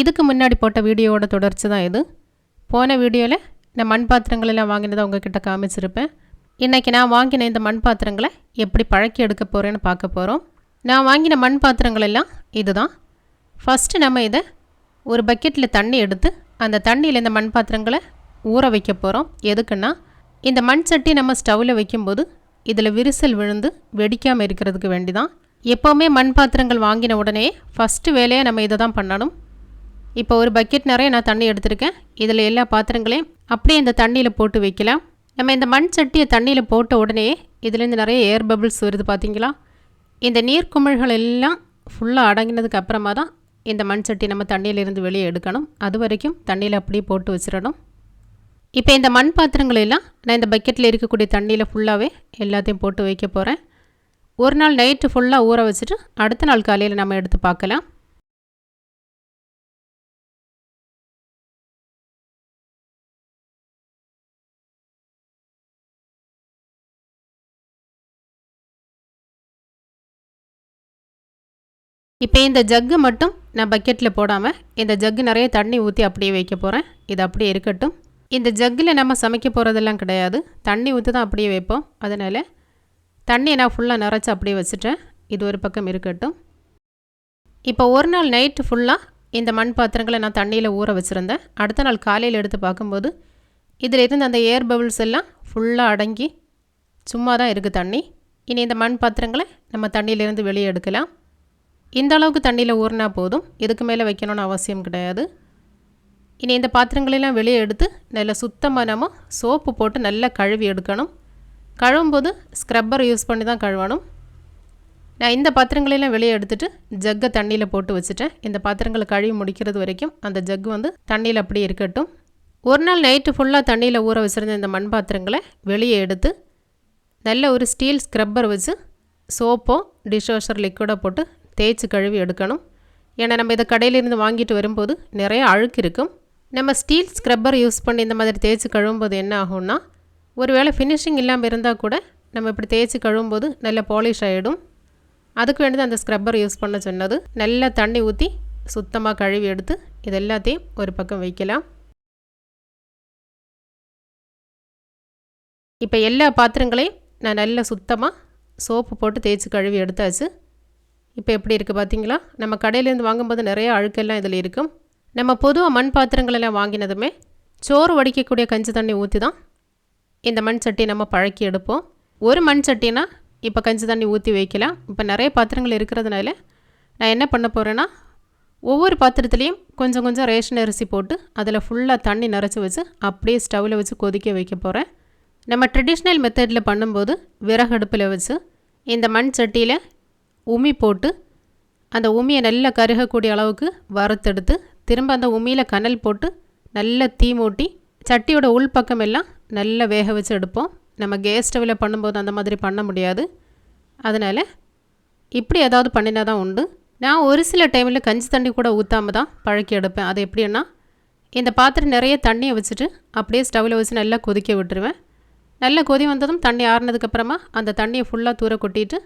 இதுக்கு முன்னாடி போட்ட வீடியோவோட தொடர்ச்சி தான் இது. போன வீடியோவில் நான் மண் பாத்திரங்களெல்லாம் வாங்கினதை உங்ககிட்ட காமிச்சிருப்பேன். இன்றைக்கி நான் வாங்கின இந்த மண் பாத்திரங்களை எப்படி பழக்கி எடுக்க போகிறேன்னு பார்க்க போகிறோம். நான் வாங்கின மண் பாத்திரங்கள் எல்லாம் இது தான். ஃபஸ்ட்டு நம்ம இதை ஒரு பக்கெட்டில் தண்ணி எடுத்து அந்த தண்ணியில் இந்த மண் பாத்திரங்களை ஊற வைக்க போகிறோம். எதுக்குன்னா இந்த மண் சட்டி நம்ம ஸ்டவ்வில் வைக்கும்போது இதில் விரிசல் விழுந்து வெடிக்காமல் இருக்கிறதுக்கு வேண்டி தான். எப்போவுமே மண் பாத்திரங்கள் வாங்கின உடனே ஃபஸ்ட்டு வேலையாக நம்ம இதை தான் பண்ணணும். இப்போ ஒரு பக்கெட் நிறைய நான் தண்ணி எடுத்திருக்கேன். இதில் எல்லா பாத்திரங்களையும் அப்படியே இந்த தண்ணியில் போட்டு வைக்கலாம். நம்ம இந்த மண் சட்டியை தண்ணியில் போட்ட உடனே இதுலேருந்து நிறைய ஏர் பபிள்ஸ் வருது பார்த்தீங்களா. இந்த நீர்க்குமிழ்கள் எல்லாம் ஃபுல்லாக அடங்கினதுக்கு அப்புறமா தான் இந்த மண் சட்டி நம்ம தண்ணியிலிருந்து வெளியே எடுக்கணும். அது வரைக்கும் தண்ணியில் அப்படியே போட்டு வச்சிடணும். இப்போ இந்த மண் பாத்திரங்கள் எல்லாம் நான் இந்த பக்கெட்டில் இருக்கக்கூடிய தண்ணியில் ஃபுல்லாகவே எல்லாத்தையும் போட்டு வைக்க போகிறேன். ஒரு நாள் நைட்டு ஃபுல்லாக ஊற வச்சுட்டு அடுத்த நாள் காலையில் நம்ம எடுத்து பார்க்கலாம். இப்போ இந்த ஜக்கு மட்டும் நான் பக்கெட்டில் போடாமல் இந்த ஜக்கு நிறைய தண்ணி ஊற்றி அப்படியே வைக்க போகிறேன். இது அப்படியே இருக்கட்டும். இந்த ஜக்கில் நம்ம சமைக்க போகிறதெல்லாம் கிடையாது, தண்ணி ஊற்றி தான் அப்படியே வைப்போம். அதனால் தண்ணியை நான் ஃபுல்லாக நிறச்சி அப்படியே வச்சுட்டேன். இது ஒரு பக்கம் இருக்கட்டும். இப்போ ஒரு நாள் நைட்டு ஃபுல்லாக இந்த மண் பாத்திரங்களை நான் தண்ணியில் ஊற வச்சுருந்தேன். அடுத்த நாள் காலையில் எடுத்து பார்க்கும்போது இதில் இருந்து அந்த ஏர் பபிள்ஸ் எல்லாம் ஃபுல்லாக அடங்கி சும்மா தான் இருக்குது தண்ணி. இனி இந்த மண் பாத்திரங்களை நம்ம தண்ணியிலேருந்து வெளியே எடுக்கலாம். இந்த அளவுக்கு தண்ணியில் ஊறினா போதும், இதுக்கு மேலே வைக்கணும்னு அவசியம் கிடையாது. இனி இந்த பாத்திரங்களெல்லாம் வெளியே எடுத்து நல்லா சுத்தமாக நம்ம சோப்பு போட்டு நல்லா கழுவி எடுக்கணும். கழுவும்போது ஸ்க்ரப்பர் யூஸ் பண்ணி தான் கழுவணும். நான் இந்த பாத்திரங்களெல்லாம் வெளியே எடுத்துகிட்டு ஜக்கை தண்ணியில் போட்டு வச்சுட்டேன். இந்த பாத்திரங்களை கழுவி முடிக்கிறது வரைக்கும் அந்த ஜக்கு வந்து தண்ணியில் அப்படியே இருக்கட்டும். ஒரு நாள் நைட்டு ஃபுல்லாக தண்ணியில் ஊற வச்சுருந்த இந்த மண் பாத்திரங்களை வெளியே எடுத்து நல்ல ஒரு ஸ்டீல் ஸ்க்ரப்பர் வச்சு சோப்போ டிஷ் வாஷர் லிக்விடோ போட்டு தேய்ச்சி கழுவி எடுக்கணும். ஏன்னா நம்ம இதை கடையிலேருந்து வாங்கிட்டு வரும்போது நிறைய அழுக்கு இருக்கும். நம்ம ஸ்டீல் ஸ்க்ரப்பர் யூஸ் பண்ணி இந்த மாதிரி தேய்ச்சி கழுவும்போது என்ன ஆகும்னா, ஒருவேளை ஃபினிஷிங் இல்லாமல் இருந்தால் கூட நம்ம இப்படி தேய்ச்சி கழுவும்போது நல்ல பாலிஷ் ஆகிடும். அதுக்கு வேண்டியது அந்த ஸ்க்ரப்பர் யூஸ் பண்ண சொன்னது. நல்லா தண்ணி ஊற்றி சுத்தமாக கழுவி எடுத்து இது எல்லாத்தையும் ஒரு பக்கம் வைக்கலாம். இப்போ எல்லா பாத்திரங்களையும் நான் நல்லா சுத்தமாக சோப்பு போட்டு தேய்ச்சி கழுவி எடுத்தாச்சு. இப்போ எப்படி இருக்குது பார்த்தீங்களா. நம்ம கடையிலேருந்து வாங்கும்போது நிறைய அழுக்கெல்லாம் இதில் இருக்கும். நம்ம பொதுவாக மண் பாத்திரங்களெல்லாம் வாங்கினதுமே சோறு வடிக்கக்கூடிய கஞ்சி தண்ணி ஊற்றி தான் இந்த மண் சட்டி நம்ம பழக்கி எடுப்போம். ஒரு மண் சட்டினா இப்போ கஞ்சி தண்ணி ஊற்றி வைக்கலாம். இப்போ நிறைய பாத்திரங்கள் இருக்கிறதுனால நான் என்ன பண்ண போகிறேன்னா, ஒவ்வொரு பாத்திரத்துலேயும் கொஞ்சம் கொஞ்சம் ரேஷன் அரிசி போட்டு அதில் ஃபுல்லாக தண்ணி நிறச்சி வச்சு அப்படியே ஸ்டவ்வில் வச்சு கொதிக்க வைக்க போகிறேன். நம்ம ட்ரெடிஷ்னல் மெத்தடில் பண்ணும்போது விறகு அடுப்பில் வச்சு இந்த மண் சட்டியில் உமி போட்டு அந்த உமியை நல்லா கருகக்கூடிய அளவுக்கு வறுத்தெடுத்து திரும்ப அந்த உமியில் கனல் போட்டு நல்லா தீ மூட்டி சட்டியோட உள்பக்கம் எல்லாம் நல்லா வேக வச்சு எடுப்போம். நம்ம கேஸ் ஸ்டவ்வில் பண்ணும்போது அந்த மாதிரி பண்ண முடியாது. அதனால் இப்படி ஏதாவது பண்ணினா தான் உண்டு. நான் ஒரு சில டைமில் கஞ்சி தண்ணி கூட ஊற்றாமல் தான் பழக்கி எடுப்பேன். அது எப்படின்னா, இந்த பாத்திரம் நிறைய தண்ணியை வச்சுட்டு அப்படியே ஸ்டவ்வில் வச்சு நல்லா கொதிக்க விட்டுருவேன். நல்லா கொதி வந்ததும் தண்ணி ஆறுனதுக்கப்புறமா அந்த தண்ணியை ஃபுல்லாக தூர கொட்டிட்டு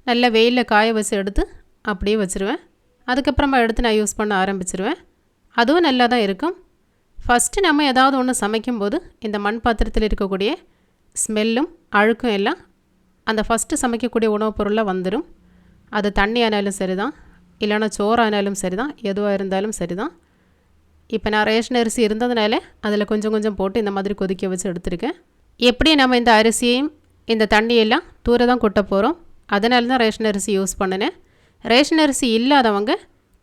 நல்லா வெயிலில் காய வச்சு எடுத்து அப்படியே வச்சுருவேன். அதுக்கப்புறமா எடுத்து நான் யூஸ் பண்ண ஆரம்பிச்சிருவேன். அதுவும் நல்லா தான் இருக்கும். ஃபஸ்ட்டு நம்ம ஏதாவது ஒன்று சமைக்கும்போது இந்த மண் பாத்திரத்தில் இருக்கக்கூடிய ஸ்மெல்லும் அழுக்கும் எல்லாம் அந்த ஃபஸ்ட்டு சமைக்கக்கூடிய உணவுப் பொருளாக வந்துடும். அது தண்ணி ஆனாலும் சரி தான், இல்லைனா சோறானாலும் சரி தான், எதுவாக இருந்தாலும் சரி தான். இப்போ நான் ரேஷன் அரிசி இருந்ததுனால அதில் கொஞ்சம் கொஞ்சம் போட்டு இந்த மாதிரி கொதிக்க வச்சு எடுத்துருக்கேன். எப்படி நம்ம இந்த அரிசியையும் இந்த தண்ணியெல்லாம் தூர தான் கொட்ட போகிறோம். அதனால தான் ரேஷன் அரிசி யூஸ் பண்ணினேன். ரேஷன் அரிசி இல்லாதவங்க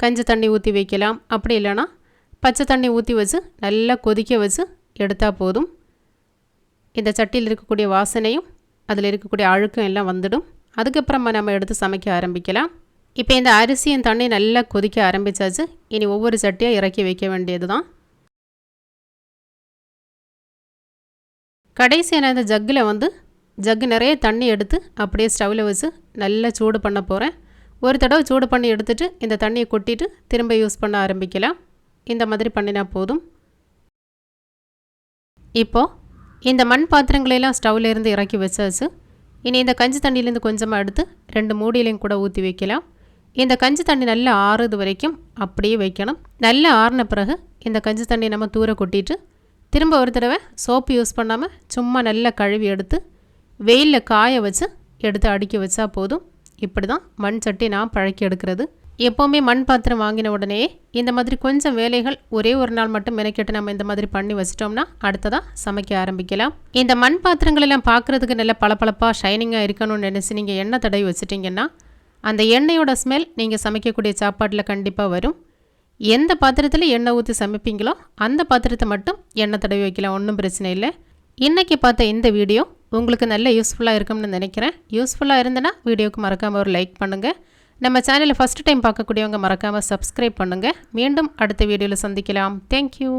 கஞ்சி தண்ணி ஊற்றி வைக்கலாம். அப்படி இல்லைனா பச்சை தண்ணி ஊற்றி வச்சு நல்லா கொதிக்க வச்சு எடுத்தால் போதும். இந்த சட்டியில் இருக்கக்கூடிய வாசனையும் அதில் இருக்கக்கூடிய அழுக்கும் எல்லாம் வந்துடும். அதுக்கப்புறமா நம்ம எடுத்து சமைக்க ஆரம்பிக்கலாம். இப்போ இந்த அரிசியும் தண்ணி நல்லா கொதிக்க ஆரம்பித்தாச்சு. இனி ஒவ்வொரு சட்டியாக இறக்கி வைக்க வேண்டியது தான். கடைசியான இந்த ஜக்கில் வந்து ஜக்கு நிறைய தண்ணி எடுத்து அப்படியே ஸ்டவ்வில் வச்சு நல்லா சூடு பண்ண போகிறேன். ஒரு தடவை சூடு பண்ணி எடுத்துகிட்டு இந்த தண்ணியை கொட்டிட்டு திரும்ப யூஸ் பண்ண ஆரம்பிக்கலாம். இந்த மாதிரி பண்ணினா போதும். இப்போது இந்த மண் பாத்திரங்களெல்லாம் ஸ்டவ்லேருந்து இறக்கி வச்சாச்சு. இனி இந்த கஞ்சி தண்ணியிலேருந்து கொஞ்சமாக எடுத்து 2 மூடியிலையும் கூட ஊற்றி வைக்கலாம். இந்த கஞ்சி தண்ணி நல்லா ஆறுறது வரைக்கும் அப்படியே வைக்கணும். நல்லா ஆறின பிறகு இந்த கஞ்சி தண்ணி நம்ம தூர கொட்டிட்டு திரும்ப ஒரு தடவை சோப்பு யூஸ் பண்ணாமல் சும்மா நல்லா கழுவி எடுத்து வெயிலில் காய வச்சு எடுத்து அடுக்கி வச்சா போதும். இப்படி தான் மண் சட்டி நான் பழக்கி எடுக்கிறது. எப்போவுமே மண் பாத்திரம் வாங்கின உடனே இந்த மாதிரி கொஞ்சம் வேலைகள் ஒரே ஒரு நாள் மட்டும் மெனக்கெட்டு நம்ம இந்த மாதிரி பண்ணி வச்சிட்டோம்னா அடுத்ததாக சமைக்க ஆரம்பிக்கலாம். இந்த மண் பாத்திரங்கள் எல்லாம் பார்க்குறதுக்கு நல்ல பளபளப்பாக ஷைனிங்காக இருக்கணும்னு நினச்சி நீங்கள் எண்ணெய் தடவி வச்சிட்டிங்கன்னா அந்த எண்ணெயோட ஸ்மெல் நீங்கள் சமைக்கக்கூடிய சாப்பாட்டில் கண்டிப்பாக வரும். எந்த பாத்திரத்தில் எண்ணெய் ஊற்றி சமைப்பீங்களோ அந்த பாத்திரத்தை மட்டும் எண்ணெய் தடவி வைக்கலாம், ஒன்றும் பிரச்சனை இல்லை. இன்றைக்கி பார்த்த இந்த வீடியோ உங்களுக்கு நல்ல யூஸ்ஃபுல்லாக இருக்கும்னு நினைக்கிறேன். யூஸ்ஃபுல்லாக இருந்தனா வீடியோவுக்கு மறக்காமல் ஒரு லைக் பண்ணுங்கள். நம்ம சேனலை ஃபஸ்ட் டைம் பார்க்கக்கூடியவங்க மறக்காமல் சப்ஸ்கிரைப் பண்ணுங்கள். மீண்டும் அடுத்த வீடியோவில் சந்திக்கலாம். தேங்க்யூ.